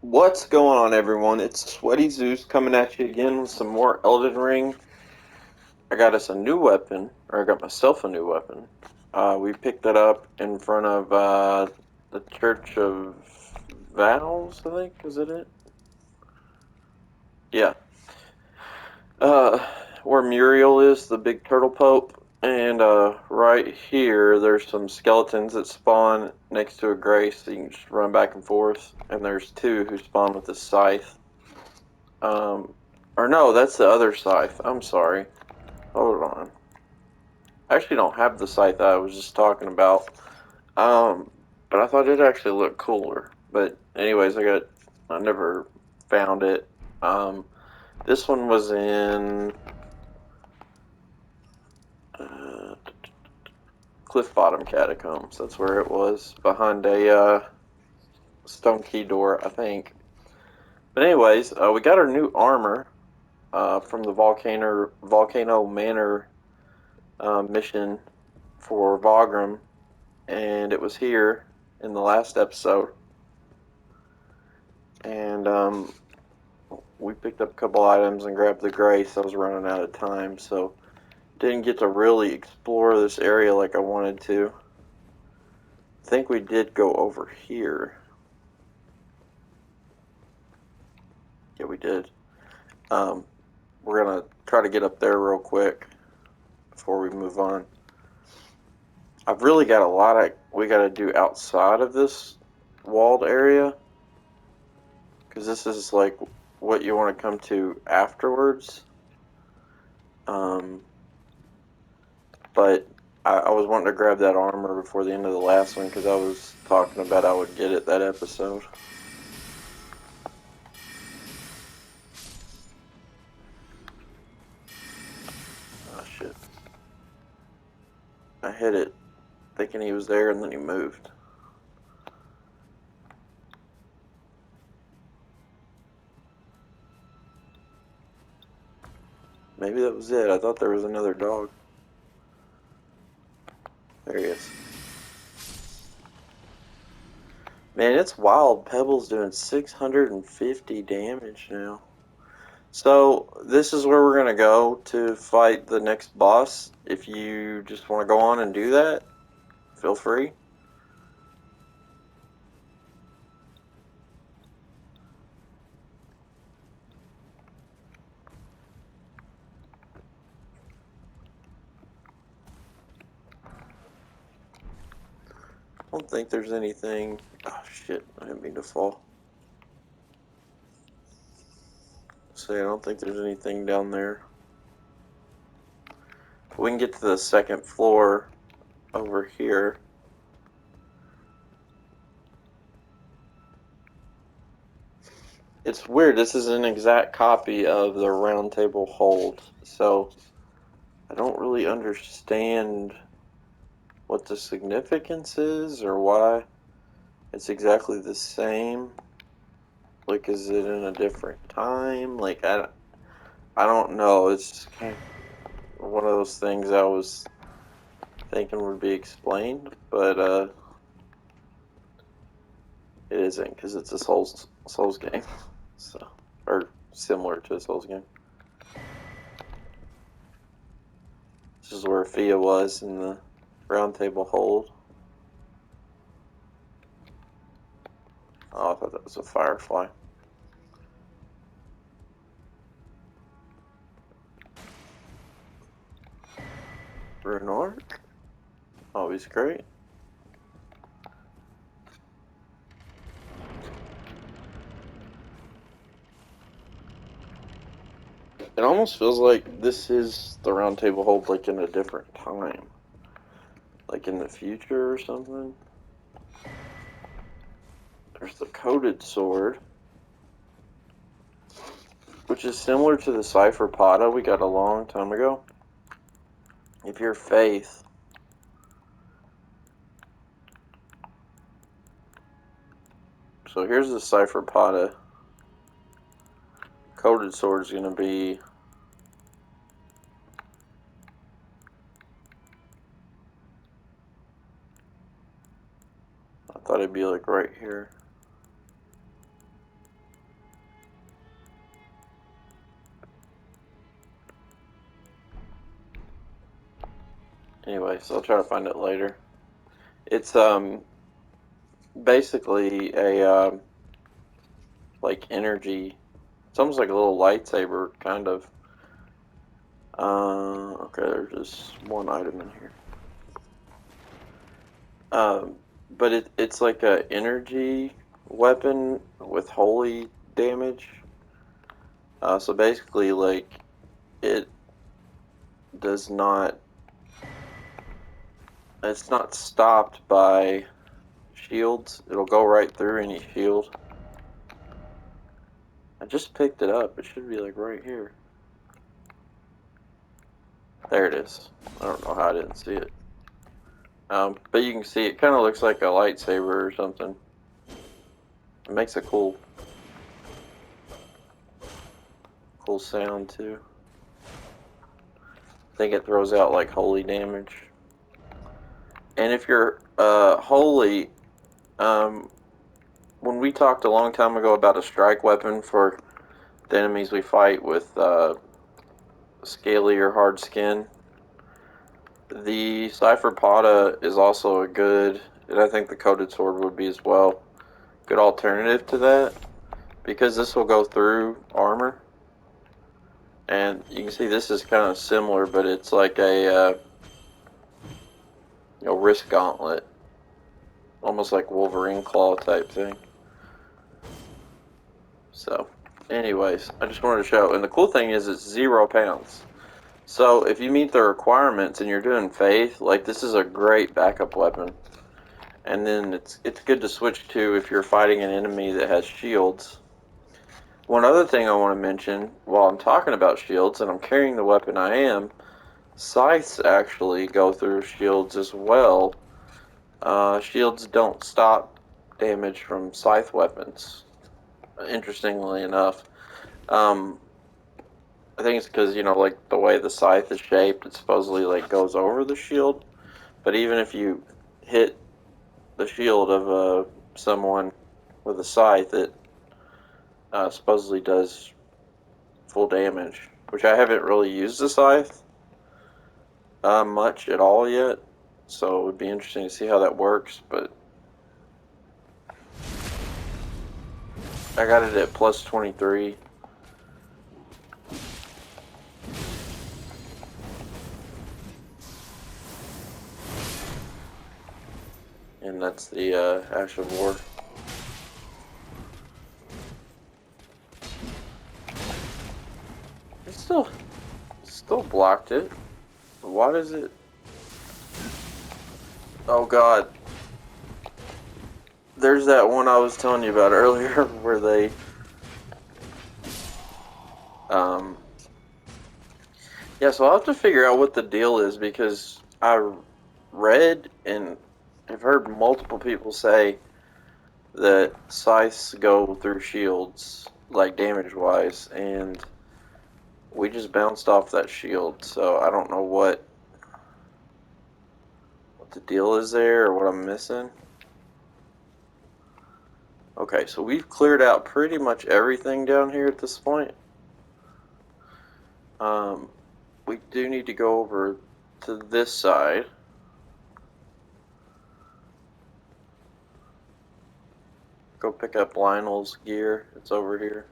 What's going on, everyone? It's Sweaty Zeus coming at you again with some more Elden Ring. I got us a new weapon, or I got myself a new weapon. We picked it up in front of the Church of Vows, I think. Is it? Yeah. Uh, where Muriel is, the big turtle pope. And right here, there's some skeletons that spawn next to a grace, so you can just run back and forth. And there's two who spawn with the scythe. Um, or no, that's the other scythe. I'm sorry. Hold on. I actually don't have the scythe that I was just talking about. But I thought it actually looked cooler. But anyways, I never found it. This one was in uh, Cliff Bottom Catacombs. That's where it was, behind a stone key door, I think. But anyways, we got our new armor from the Volcano Manor mission for Vagram, and it was here in the last episode. And we picked up a couple items and grabbed the grace. I was running out of time, so didn't get to really explore this area like I wanted to. I think we did go over here. Yeah, we did. We're gonna try to get up there real quick before we move on. I've really got a lot we got to do outside of this walled area, because this is like what you want to come to afterwards. But I was wanting to grab that armor before the end of the last one, because I was talking about I would get it that episode. Oh shit. I hit it thinking he was there, and then he moved. Maybe that was it. I thought there was another dog. There he is. Man, it's wild. Pebble's doing 650 damage now. So, this is where we're going to go to fight the next boss. If you just want to go on and do that, feel free. I don't think there's anything. Oh shit, I didn't mean to fall. See, I don't think there's anything down there. We can get to the second floor over here. It's weird, this is an exact copy of the Round Table Hold, so I don't really understand what the significance is or why it's exactly the same. Like, is it in a different time? Like, I don't know. It's kind of one of those things I was thinking would be explained, but it isn't, because it's a Souls game, so, or similar to a Souls game. This is where Fia was in the Round Table Hold. Oh, I thought that was a firefly. Renard? Oh, he's great. It almost feels like this is the Round Table Hold, like in a different time. Like in the future or something. There's the Coated Sword, which is similar to the Cipher Pata we got a long time ago. If you're Faith, so here's the Cipher Pata. Coated Sword is going to be I thought it'd be like right here. Anyway, so I'll try to find it later. It's basically a like energy. It's almost like a little lightsaber, kind of. Okay, there's just one item in here. But it's like a energy weapon with holy damage. So basically, like, it does not. It's not stopped by shields. It'll go right through any shield. I just picked it up. It should be like right here. There it is. I don't know how I didn't see it. But you can see it kind of looks like a lightsaber or something. It makes a cool sound too. I think it throws out like holy damage. And if you're holy, when we talked a long time ago about a strike weapon for the enemies we fight with scaly or hard skin, the Cipher Pata is also a good, and I think the Coated Sword would be as well, good alternative to that, because this will go through armor. And you can see this is kind of similar, but it's like a wrist gauntlet, almost like Wolverine claw type thing. So, anyways, I just wanted to show. And the cool thing is it's 0 pounds. So if you meet the requirements and you're doing faith, like, this is a great backup weapon. And then it's good to switch to if you're fighting an enemy that has shields. One other thing I want to mention while I'm talking about shields, and I'm carrying the weapon I am, scythes actually go through shields as well. Shields don't stop damage from scythe weapons, interestingly enough. I think it's because, like, the way the scythe is shaped, it supposedly, like, goes over the shield. But even if you hit the shield of someone with a scythe, it supposedly does full damage. Which I haven't really used the scythe much at all yet. So it would be interesting to see how that works. But I got it at plus 23. And that's the Ash of War. It still blocked it. Why does it? Oh god. There's that one I was telling you about earlier where they yeah, so I'll have to figure out what the deal is, because I read and have heard multiple people say that scythes go through shields, like, damage-wise, and we just bounced off that shield, so I don't know what the deal is there or what I'm missing. Okay, so we've cleared out pretty much everything down here at this point. We do need to go over to this side. Go pick up Leyndell's gear. It's over here.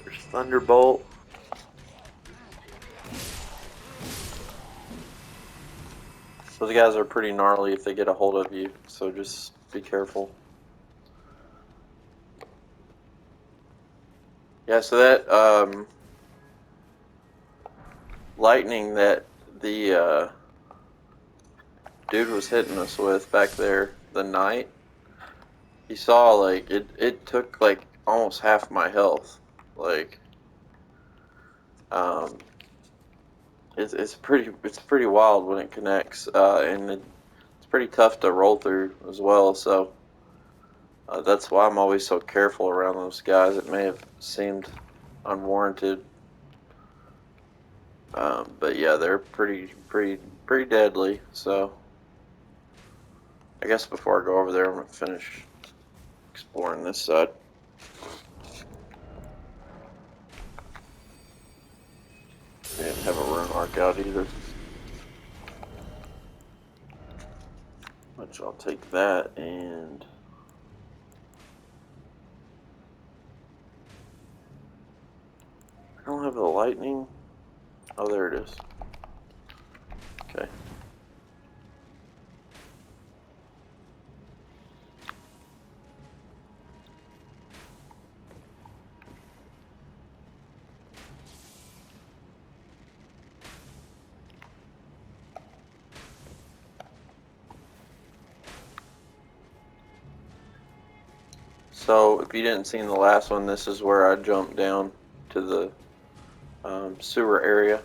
There's Thunderbolt. Those guys are pretty gnarly if they get a hold of you, so just be careful. Yeah, so that lightning that the dude was hitting us with back there, the knight, you saw, like, it took like almost half my health. Like, it's pretty wild when it connects, and it's pretty tough to roll through as well. So That's why I'm always so careful around those guys. It may have seemed unwarranted, but yeah, they're pretty deadly. So I guess before I go over there, I'm gonna finish exploring this side. I didn't have a rune arc out either, which I'll take that. And I don't have the lightning. Oh, there it is. Okay. So if you didn't see in the last one, this is where I jumped down to the sewer area.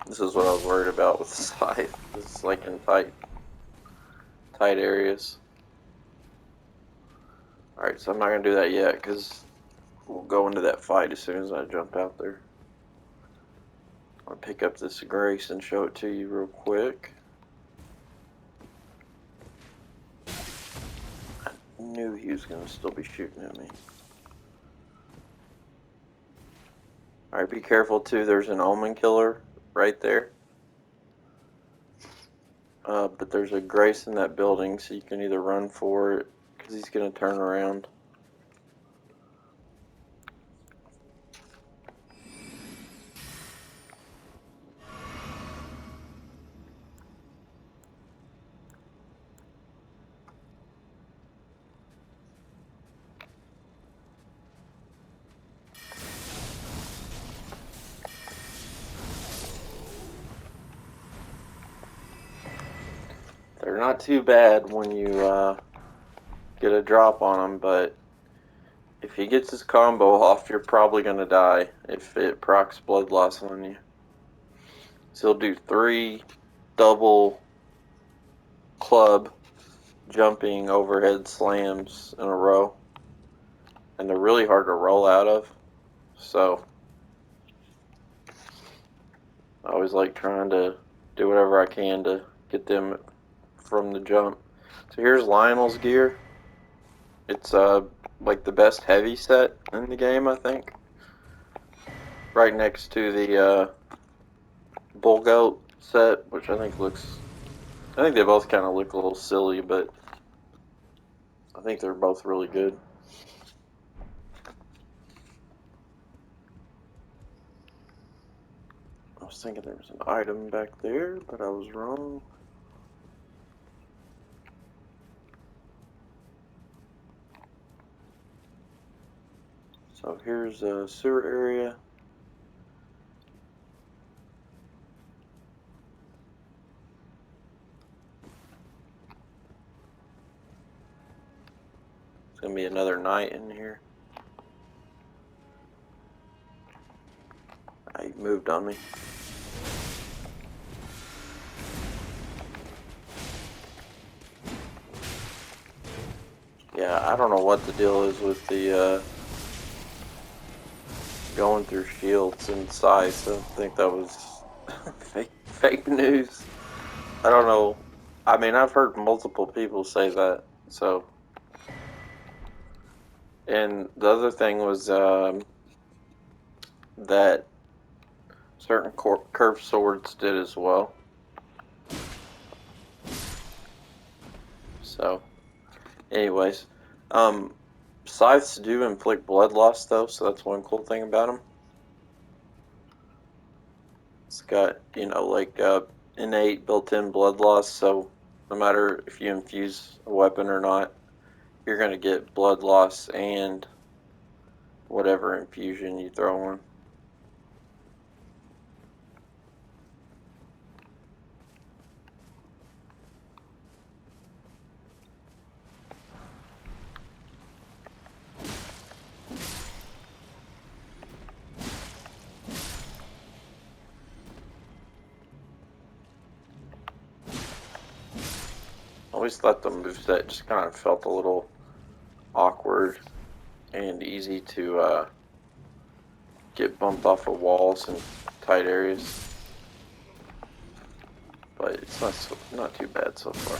This is what I was worried about with the scythe. It's like in tight areas. Alright, so I'm not going to do that yet because we'll go into that fight as soon as I jump out there. I'll pick up this grace and show it to you real quick. I knew he was going to still be shooting at me. Alright, be careful too. There's an omen killer right there. But there's a grace in that building, so you can either run for it because he's going to turn around. They're not too bad when you get a drop on them, but if he gets his combo off, you're probably going to die if it procs blood loss on you. So he'll do 3 double club jumping overhead slams in a row, and they're really hard to roll out of. So I always like trying to do whatever I can to get them from the jump. So here's Leyndell's gear. It's like the best heavy set in the game, I think. Right next to the Bull Goat set, which I think they both kind of look a little silly, but I think they're both really good. I was thinking there was an item back there, but I was wrong. So here's a sewer area. It's gonna be another night in here. He moved on me. Yeah, I don't know what the deal is with the going through shields and scythes. I think that was fake news. I don't know. I mean, I've heard multiple people say that. So, and the other thing was that certain curved swords did as well. So, anyways, scythes do inflict blood loss though, so that's one cool thing about them. It's got, you know, like innate built-in blood loss, so no matter if you infuse a weapon or not, you're going to get blood loss and whatever infusion you throw in. always thought the moveset just kind of felt a little awkward and easy to get bumped off of walls and tight areas. But it's not too bad so far.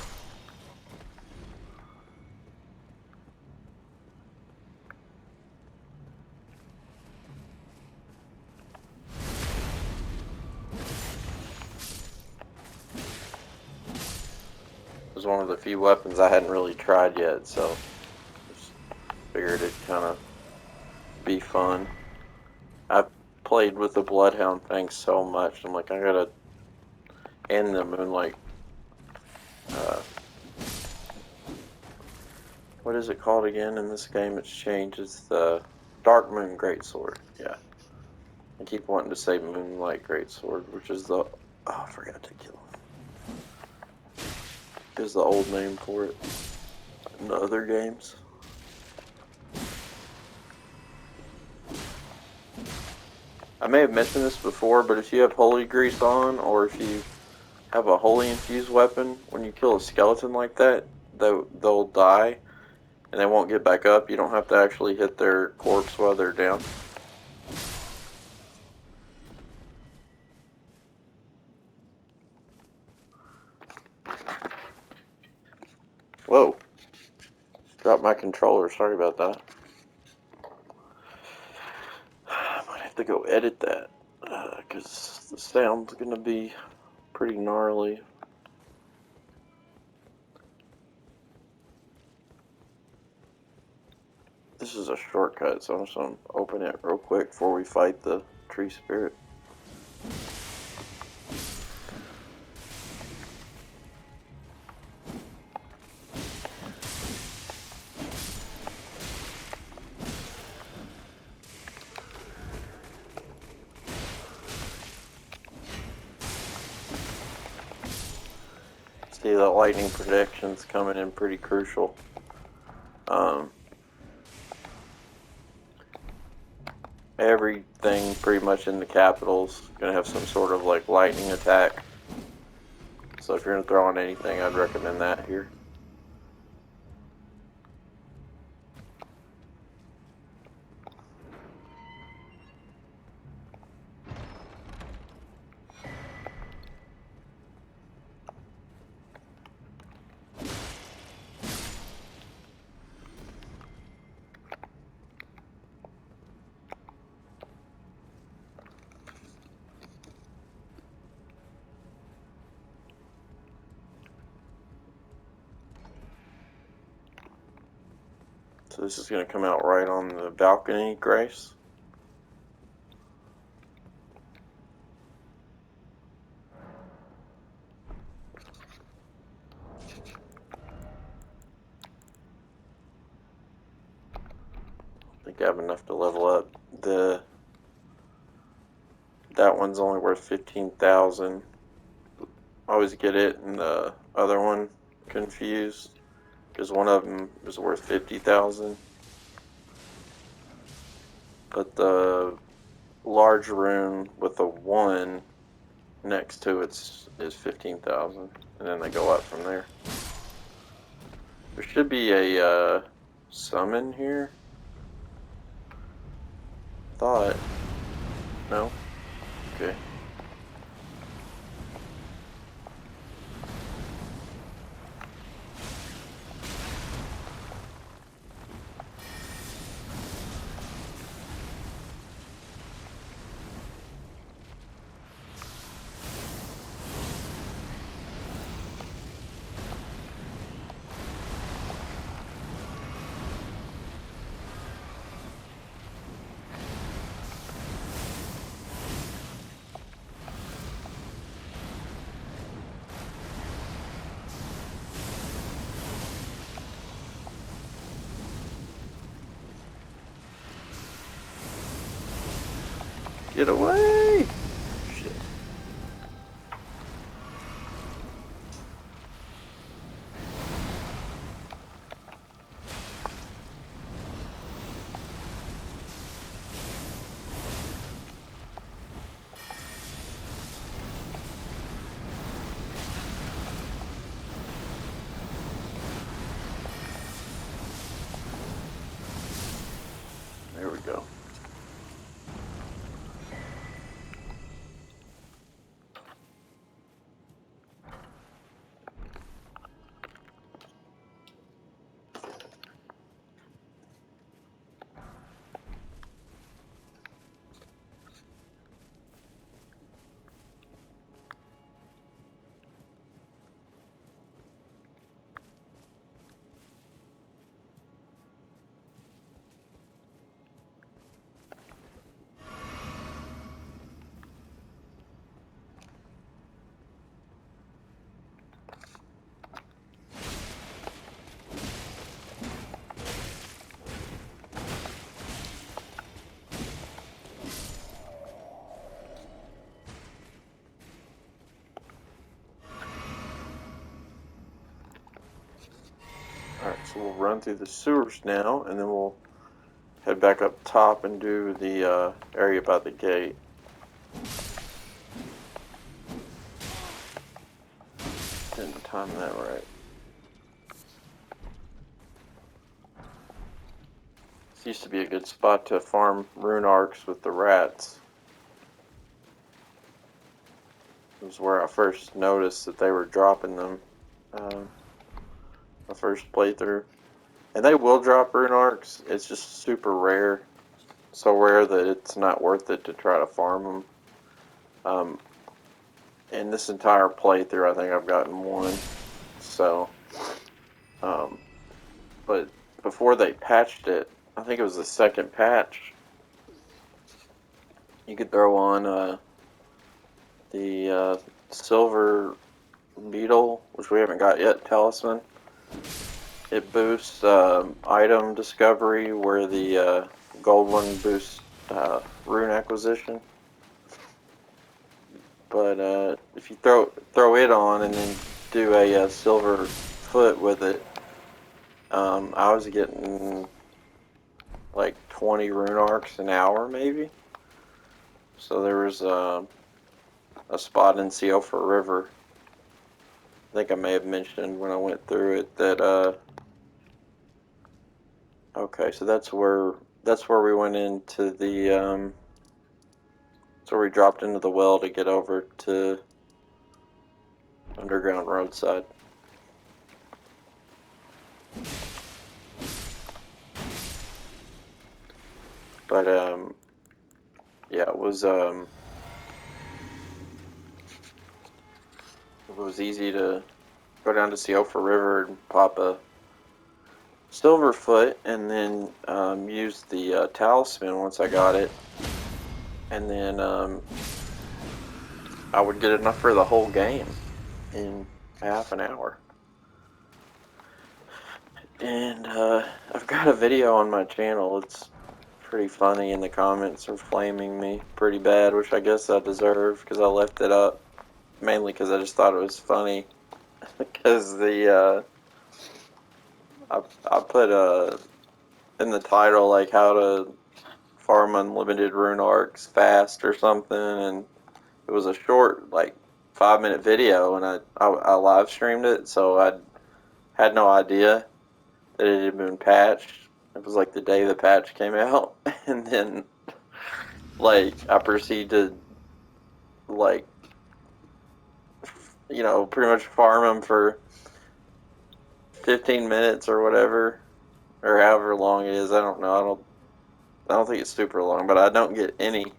It was one of the few weapons I hadn't really tried yet, so just figured it'd kind of be fun. I've played with the Bloodhound thing so much, I'm like, I gotta end the Moonlight. What is it called again in this game? It's changed. It's the Dark Moon Greatsword. Yeah. I keep wanting to say Moonlight Greatsword, which is the... Oh, I forgot to kill him. Is the old name for it in the other games. I may have mentioned this before, but if you have Holy Grease on, or if you have a Holy Infused weapon, when you kill a skeleton like that, they'll die, and they won't get back up. You don't have to actually hit their corpse while they're down. Whoa. Dropped my controller. Sorry about that. I might have to go edit that, because the sound's going to be pretty gnarly. This is a shortcut, so I'm just going to open it real quick before we fight the tree spirit. See, the lightning protection's coming in pretty crucial. Everything pretty much in the capital's gonna have some sort of like lightning attack. So if you're gonna throw on anything, I'd recommend that here. So this is going to come out right on the balcony, Grace. I think I have enough to level up. That one's only worth 15,000. I always get it and the other one confused, because one of them is worth 50,000. But the large rune with the 1 next to it is 15,000, and then they go up from there. There should be a summon here. Thought. No? Okay. Get away! Shit. So we'll run through the sewers now, and then we'll head back up top and do the area by the gate. Didn't time that right. This used to be a good spot to farm rune arcs with the rats. It was where I first noticed that they were dropping them. My first playthrough. And they will drop rune arcs. It's just super rare. So rare that it's not worth it to try to farm them. In this entire playthrough, I think I've gotten one. So, but before they patched it, I think it was the second patch, you could throw on the silver beetle, which we haven't got yet, talisman. It boosts item discovery, where the gold one boosts rune acquisition. But if you throw it on and then do a silver foot with it, I was getting like 20 rune arcs an hour, maybe. So there was a spot in Seofa River. I think I may have mentioned when I went through it that okay, so that's where we went into the so we dropped into the well to get over to underground roadside. But yeah, it was easy to go down to Seofa River and pop a Silverfoot, and then use the talisman once I got it, and then I would get enough for the whole game in half an hour. And I've got a video on my channel. It's pretty funny, and the comments are flaming me pretty bad, which I guess I deserve because I left it up mainly because I just thought it was funny. Because the I put in the title like how to farm unlimited rune arcs fast or something, and it was a short like 5-minute video, and I live streamed it, so I had no idea that it had been patched. It was like the day the patch came out, and then like I proceeded to like pretty much farm them for 15 minutes or whatever, or however long it is. I don't know. I don't think it's super long, but I don't get any.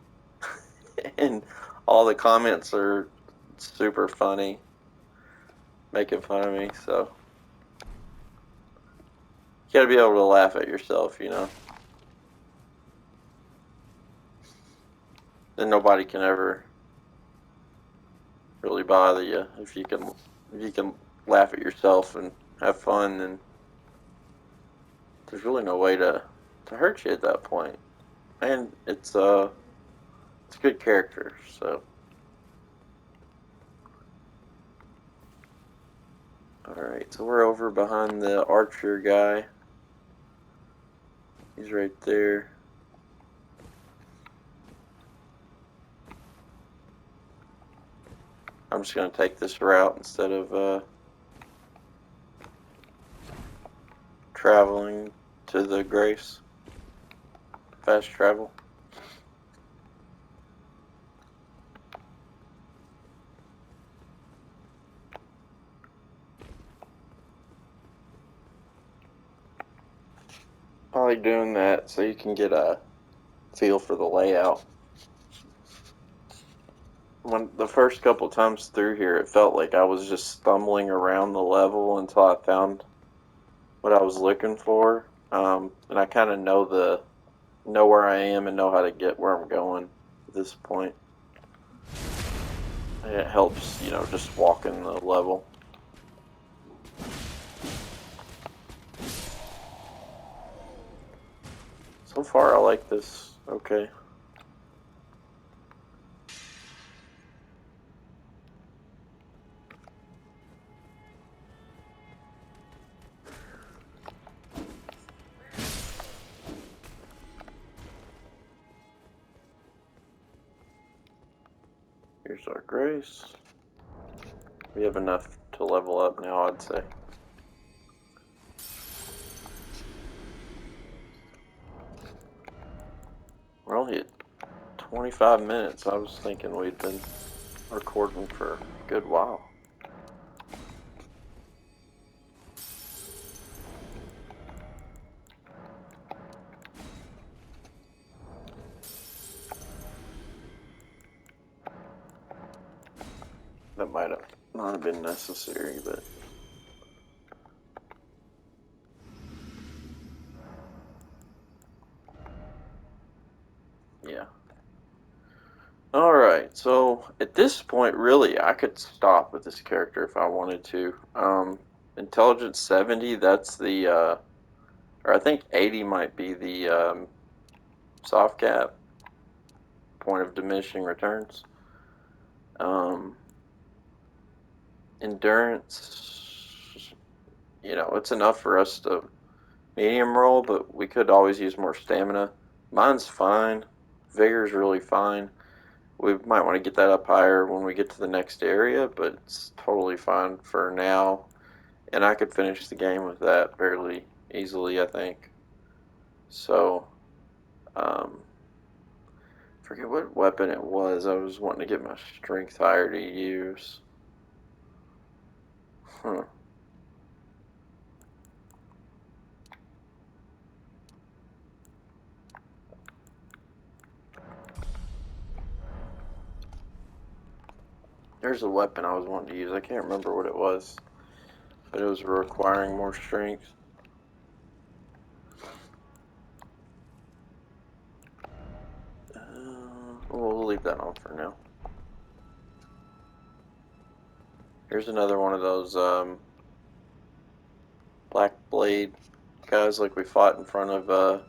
And all the comments are super funny, making fun of me, so you gotta be able to laugh at yourself, and nobody can ever really bother you if you can laugh at yourself and have fun, then there's really no way to hurt you at that point. And it's a good character, so. Alright, so we're over behind the archer guy. He's right there. I'm just going to take this route instead of traveling to the Grace. Fast travel. I like doing that so you can get a feel for the layout. When the first couple times through here, it felt like I was just stumbling around the level until I found what I was looking for, and I kind of know where I am and know how to get where I'm going at this point. And it helps, just walking the level. So far, I like this. Okay. Here's our grace. We have enough to level up now, I'd say. We're only at 25 minutes. I was thinking we'd been recording for a good while. That might have not have been necessary, but yeah. Alright, so at this point, really, I could stop with this character if I wanted to. Intelligence 70, that's the, or I think 80 might be the soft cap, point of diminishing returns. Endurance, you know, it's enough for us to medium roll, but we could always use more stamina. Mine's fine. Vigor's really fine. We might want to get that up higher when we get to the next area, but it's totally fine for now. And I could finish the game with that fairly easily, I think. So, forget what weapon it was. I was wanting to get my strength higher to use. There's a weapon I was wanting to use. I can't remember what it was, but it was requiring more strength. We'll leave that on for now. Here's another one of those black blade guys like we fought in front of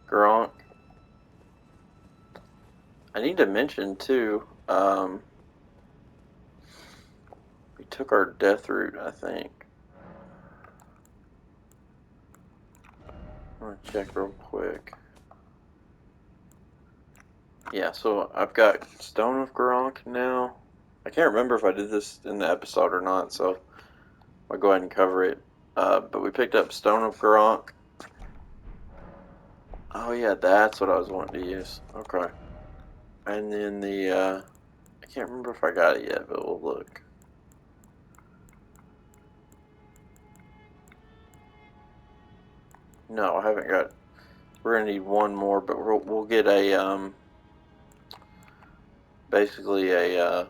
Gronk. I need to mention too, we took our death route, I think. I'm gonna check real quick. Yeah, so I've got Stone of Gronk now. I can't remember if I did this in the episode or not, so I'll go ahead and cover it. But we picked up Stone of Gronk. Oh yeah, that's what I was wanting to use. Okay. And then the, I can't remember if I got it yet, but we'll look. No, I haven't got. We're gonna need one more, but we'll get a basically a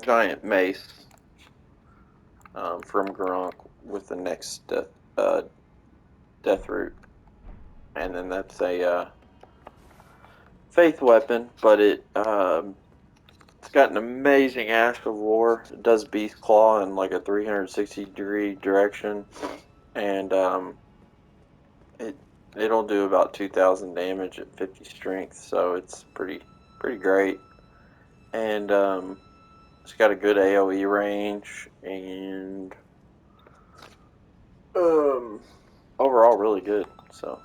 giant mace from Gronk with the next death route, and then that's a faith weapon, but it's got an amazing Ash of War. It does Beast Claw in like a 360-degree direction, and it'll do about 2,000 damage at 50 strength, so it's pretty great. And it's got a good AoE range, and overall really good. So.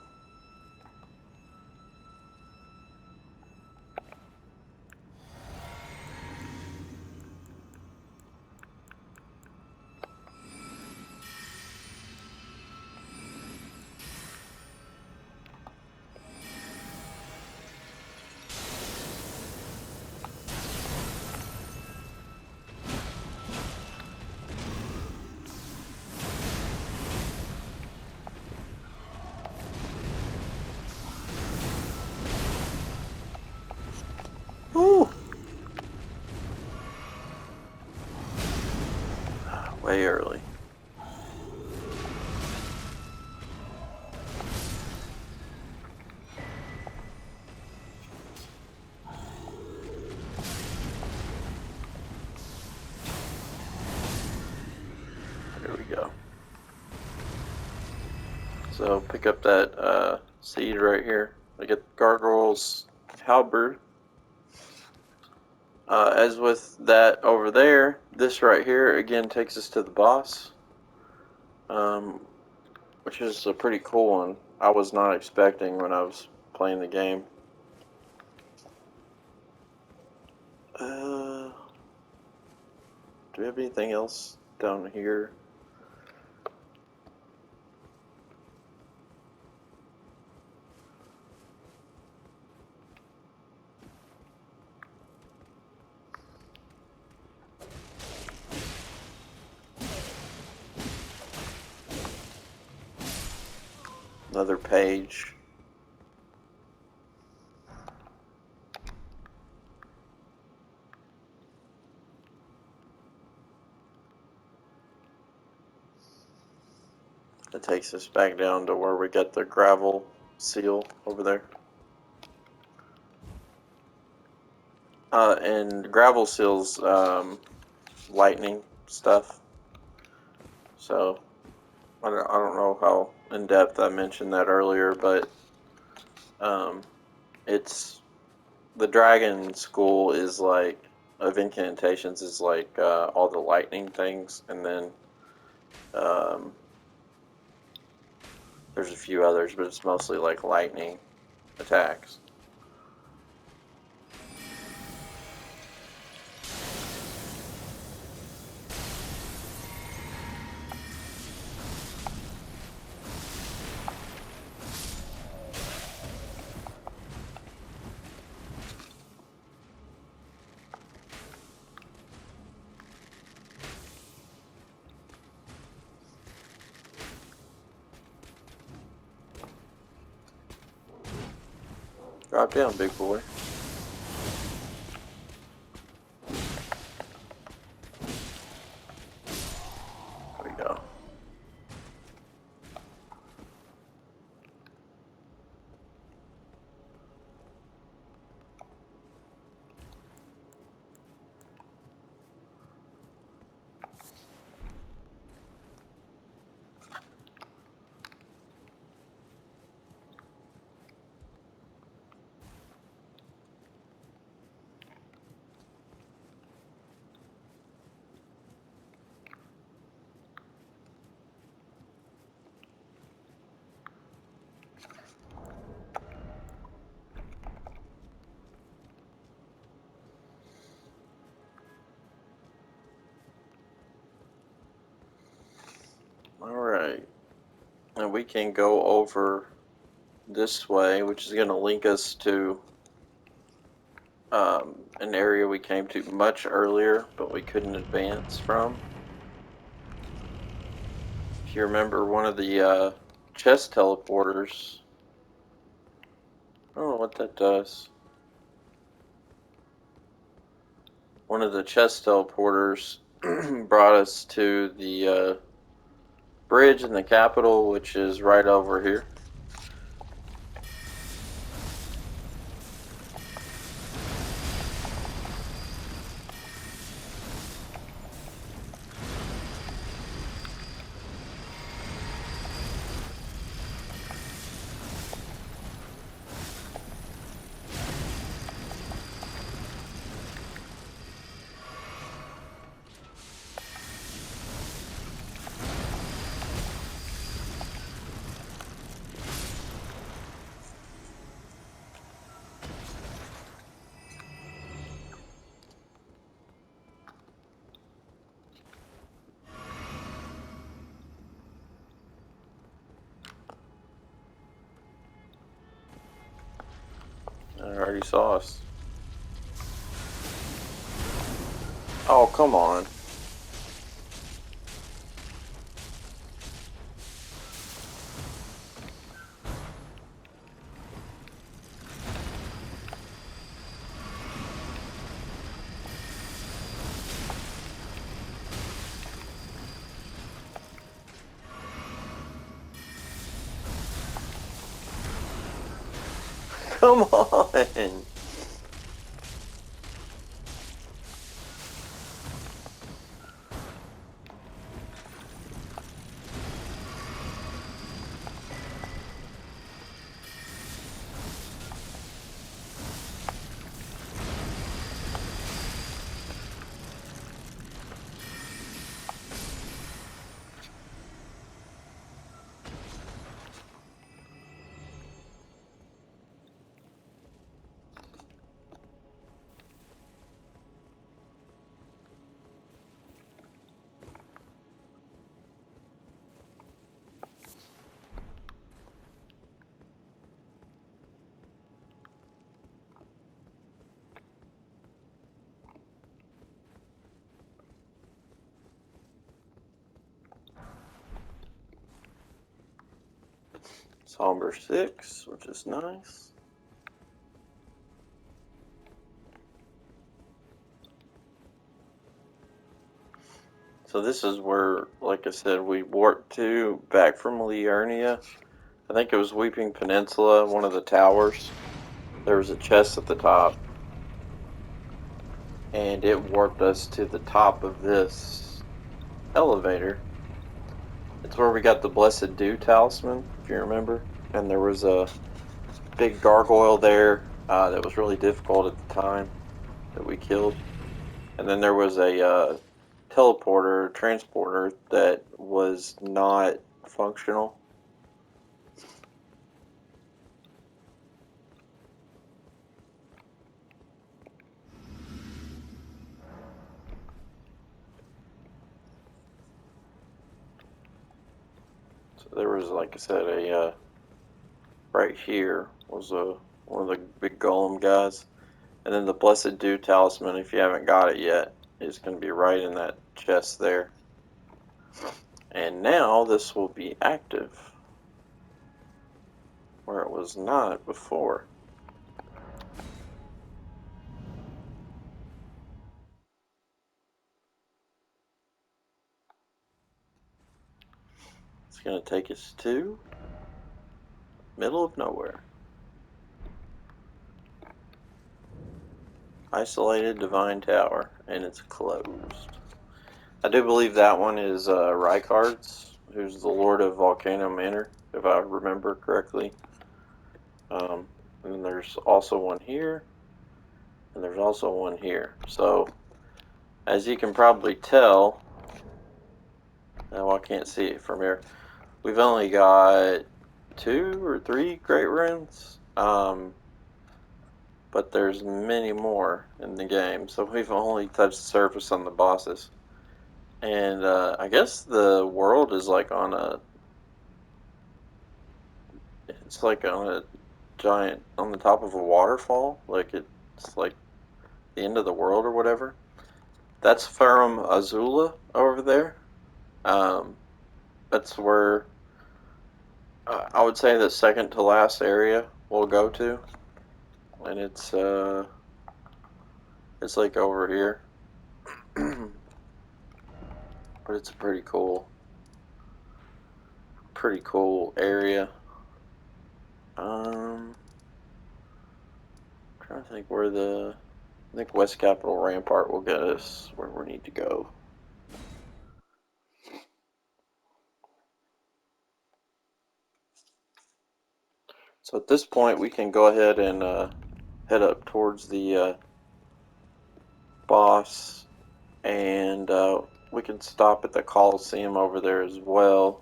Woo! Way early. There we go. So pick up that seed right here. I get Gargoyle's Halberd. As with that over there, this right here again takes us to the boss, which is a pretty cool one. I was not expecting when I was playing the game. Do we have anything else down here? Another page. That takes us back down to where we got the gravel seal over there. And gravel seals lightning stuff. So I don't know how in depth I mentioned that earlier, but it's the dragon school is like of incantations is like all the lightning things, and then there's a few others, but it's mostly like lightning attacks. Drop down, big boy. There we go. Alright, and we can go over this way, which is going to link us to an area we came to much earlier, but we couldn't advance from. If you remember, one of the chest teleporters, I don't know what that does. One of the chest teleporters brought us to the bridge in the capital, which is right over here. I already saw us. Oh, come on. Come on. Somber 6, which is nice. So this is where, like I said, we warped to back from Liurnia. I think it was Weeping Peninsula, one of the towers. There was a chest at the top, and it warped us to the top of this elevator. It's where we got the Blessed Dew talisman, if you remember. And there was a big gargoyle there that was really difficult at the time that we killed. And then there was a teleporter, transporter that was not functional. So there was, like I said, a right here was one of the big golem guys. And then the Blessed Dew talisman, if you haven't got it yet, is going to be right in that chest there. And now this will be active, where it was not before. It's going to take us to middle of nowhere. Isolated Divine Tower, and it's closed. I do believe that one is Rykard's, who's the Lord of Volcano Manor, if I remember correctly. And there's also one here, and there's also one here. So, as you can probably tell, now I can't see it from here, we've only got 2 or 3 great runes, but there's many more in the game, so we've only touched the surface on the bosses. And I guess the world is like on it's like on a giant, on the top of a waterfall, like it's like the end of the world or whatever. That's Farum Azula over there. That's where I would say the second to last area we'll go to, and it's like over here, but it's a pretty cool area. Trying to think where I think West Capitol Rampart will get us where we need to go. So at this point, we can go ahead and head up towards the boss, and we can stop at the Coliseum over there as well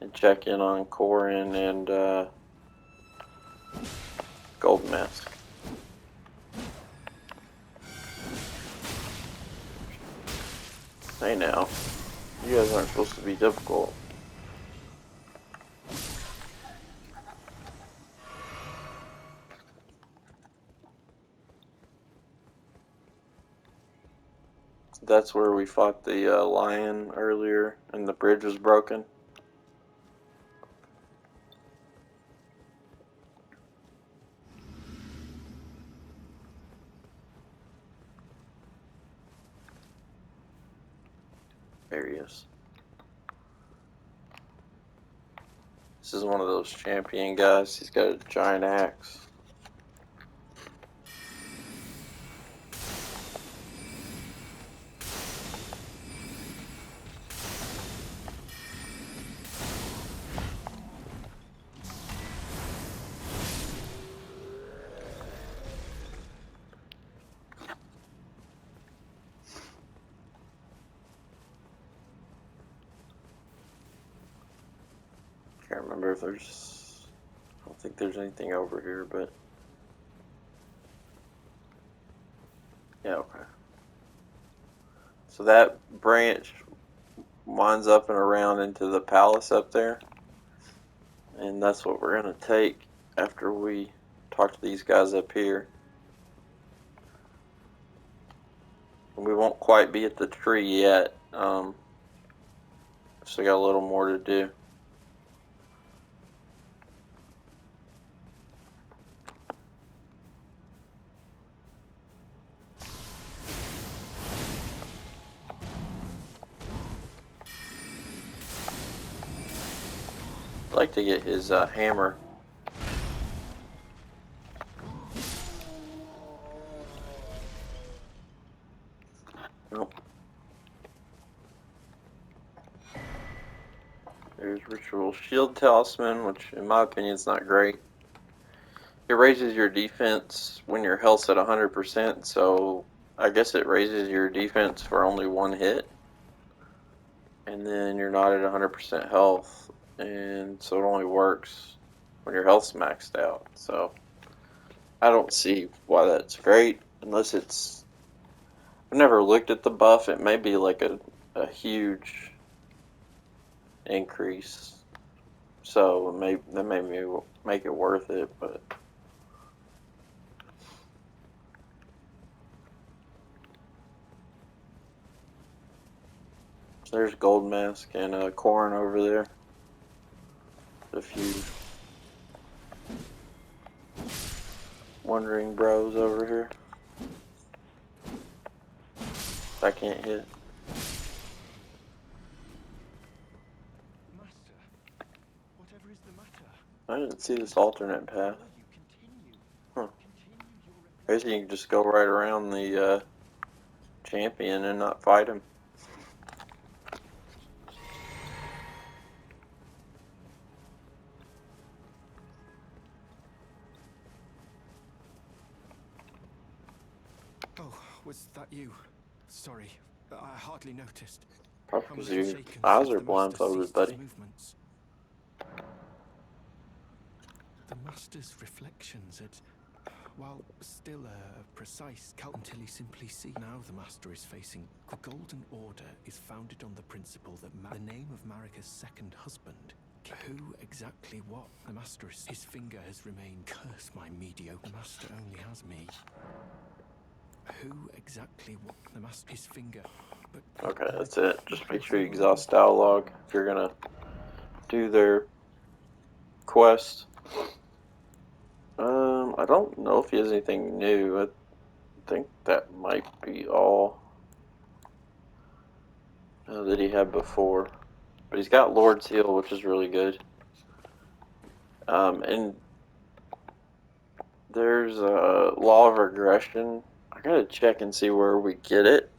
and check in on Coryn and Gold Mask. Hey now, you guys aren't supposed to be difficult. That's where we fought the lion earlier, and the bridge was broken. There he is. This is one of those champion guys. He's got a giant axe. Can't remember if there's... I don't think there's anything over here, but... Yeah, okay. So that branch winds up and around into the palace up there. And that's what we're going to take after we talk to these guys up here. And we won't quite be at the tree yet. Still got a little more to do. like to get his hammer. Nope. There's Ritual Shield Talisman, which in my opinion is not great. It raises your defense when your health's at 100%, so I guess it raises your defense for only one hit. And then you're not at 100% health, and so it only works when your health's maxed out. So I don't see why that's great, unless it's... I've never looked at the buff. It may be like a huge increase, so that may make it worth it, but... There's Gold Mask and Coryn over there. A few wandering bros over here. I can't hit. Master, whatever is the matter? I didn't see this alternate path. Huh. I guess you can just go right around the champion and not fight him. Oh, was that you? Sorry, I hardly noticed. Probably because your eyes are blindfolded, buddy. The Master's reflections had, while still a precise count until he simply see. Now the Master is facing. The Golden Order is founded on the principle that the name of Marika's second husband. Who exactly what? The Master is. His finger has remained. Curse my mediocre. The Master only has me. Who exactly what? The Master. His finger. But okay, that's it. Just make sure you exhaust dialogue if you're gonna do their quest. I don't know if he has anything new. I think that might be all that he had before. But he's got Lord's Heal, which is really good. And there's a Law of Regression. I gotta check and see where we get it.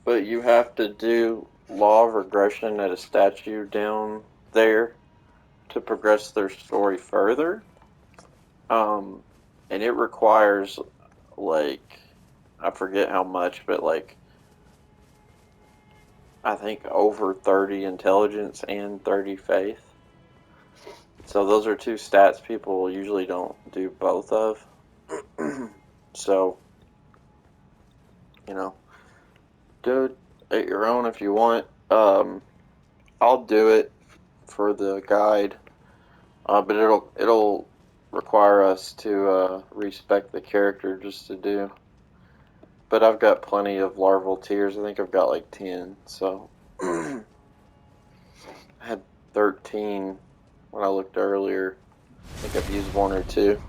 But you have to do Law of Regression at a statue down there to progress their story further. And it requires, like, I forget how much, but like, I think over 30 intelligence and 30 faith. So those are two stats people usually don't do both of. So, you know, do it at your own if you want. I'll do it for the guide, but it'll require us to respec the character just to do. But I've got plenty of larval tears. I think I've got like 10. So I had 13 when I looked earlier. I think I've used 1 or 2.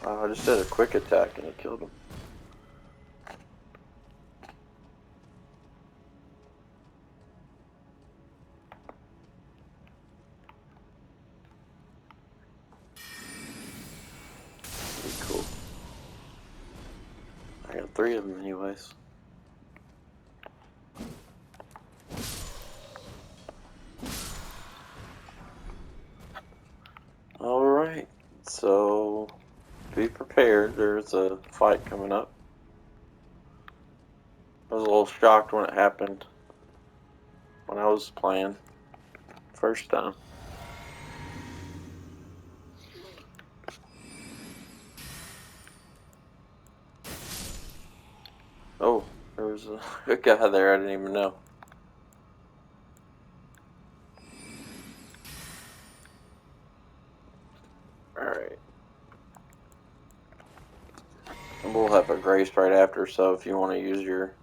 I just did a quick attack and it killed him. Pretty cool. I got 3 of them anyways. Alright, so be prepared. There's a fight coming up. I was a little shocked when it happened when I was playing first time. Oh, there was a guy there I didn't even know. Alright. And we'll have a grace right after, so if you want to use your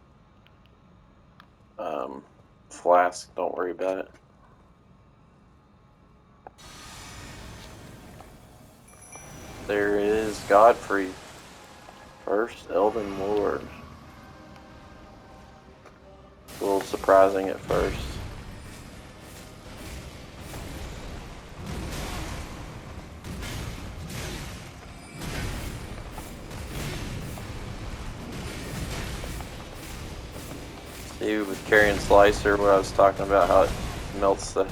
flask, don't worry about it. There is Godfrey, first Elden Lord. It's a little surprising at first. See, with Carrion Slicer, where I was talking about how it melts the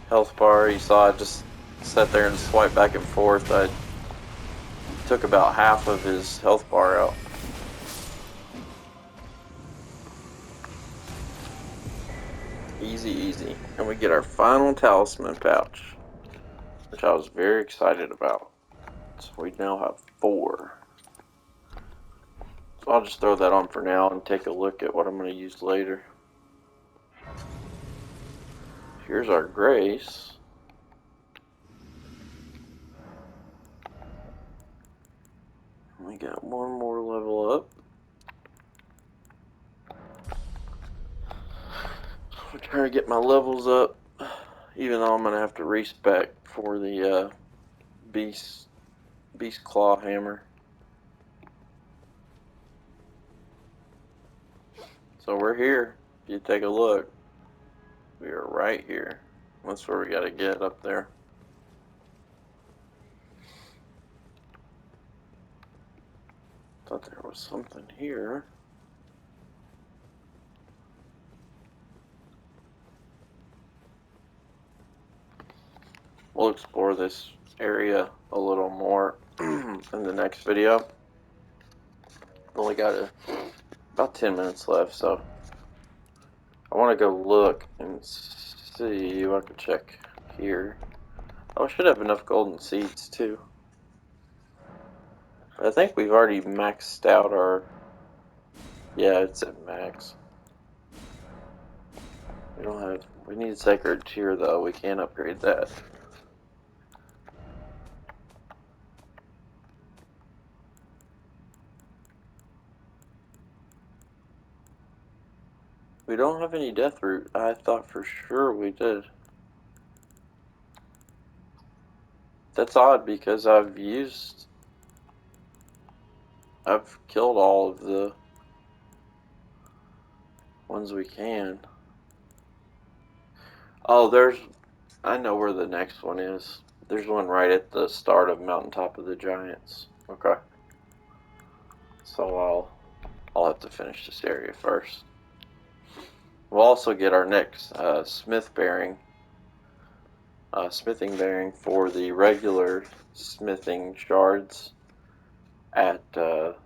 health bar, you saw I just sat there and swiped back and forth. I took about half of his health bar out. Easy, easy. And we get our final talisman pouch, which I was very excited about. So we now have 4. So I'll just throw that on for now and take a look at what I'm going to use later. Here's our grace. We got one more level up. I'm trying to get my levels up, even though I'm going to have to respec for the beast claw hammer. So we're here. If you take a look, we are right here. That's where we got to get up there. Thought there was something here. We'll explore this area a little more in the next video. Only got about 10 minutes left, so I want to go look and see if I can check here. Oh, I should have enough golden seeds too. I think we've already maxed out our... Yeah, it's at max. We don't have... We need Sacred Tear though. We can't upgrade that. We don't have any Death Root. I thought for sure we did. That's odd because I've killed all of the ones we can. Oh, I know where the next one is. There's one right at the start of Mountaintop of the Giants. Okay. So I'll have to finish this area first. We'll also get our next smithing bearing for the regular smithing shards at the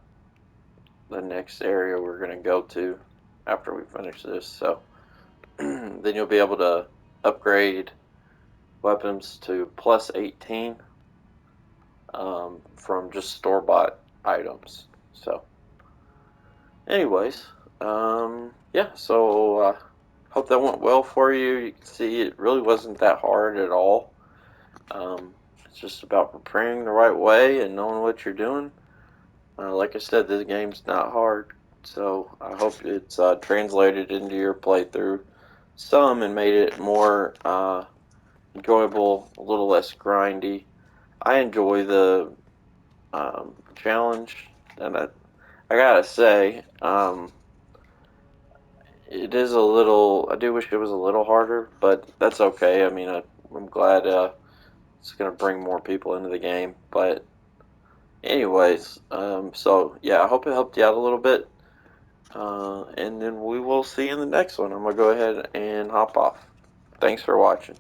next area we're going to go to after we finish this. So then you'll be able to upgrade weapons to plus 18 from just store-bought items. So anyways, yeah, so hope that went well for you. You can see it really wasn't that hard at all. It's just about preparing the right way and knowing what you're doing. Like I said, this game's not hard, so I hope it's translated into your playthrough some and made it more enjoyable, a little less grindy. I enjoy the challenge, and I gotta say, it is a little... I do wish it was a little harder, but that's okay. I mean, I'm glad it's going to bring more people into the game. But anyways, so yeah, I hope it helped you out a little bit. And then we will see you in the next one. I'm going to go ahead and hop off. Thanks for watching.